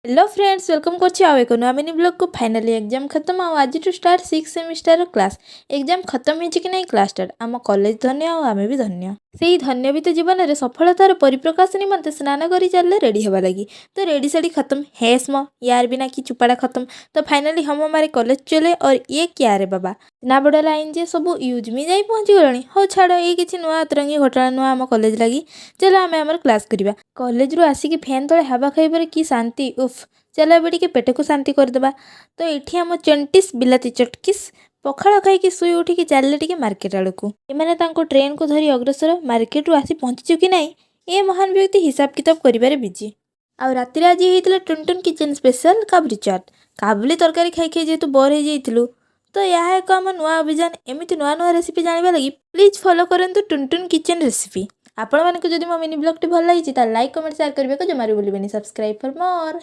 Hello friends welcome करछि आउ एक नुआ मिनी ब्लॉग को फाइनली एग्जाम खत्म आज टू स्टार्ट 6 सेमिस्टर क्लास एग्जाम खत्म हो कि नहीं क्लास स्टार्ट आम कॉलेज धन्य आमे भी धन्य से ही धन्यवित जीवन में सफलतार परिप्रकाश निमंते स्नान कर चलले रेडी हवा लगी तो रेडी साड़ी खत्म हेस मो यार बिना कि चुपाड़ा खत्म तो फाइनली हम हमारे कॉलेज चले और ये क्या रे बाबा ना बड़ा लाइन जे सब यूज में जाई पहुंची गलानी हो छाड़ ये किसी नुआ अतरंगी घटना नुआ आम कॉलेज लगी चलो आम आमर क्लास करवा कॉलेज रू आसिक फैन तले हवा खाइबार कि शांति उफ चलो एबे टिके पेट को शांति करदेबा तो एठी आम चंटिस बिलाती चटकिस पखाड़ खाई शुई उठिकी चलले टिके मार्केट आड़ को एमाने तांको ट्रेन को धरी अग्रसर मार्केट रू आसी पहुंचीचु कि नहीं ए महान व्यक्ति हिसाब किताब करिबारे बिजी आउ रातिर आज होइतिला टुनटुन किचन स्पेशल काबुली चाट काबुली तरकारी खाई खाई जेतु बोर हो जाइतिलु तो यह एक आम नुआ अभियान एमती नुआ नुआ रेसिपी जानिबा लगी प्लीज फॉलो करंतु टुनटुन किचन रेसिपी आपण मानक जदि मो मिनी ब्लॉग टी भल लागिछि ता लाइक कमेंट शेयर करबे को जमारू भूलिबेनी सब्सक्राइब फॉर मोर।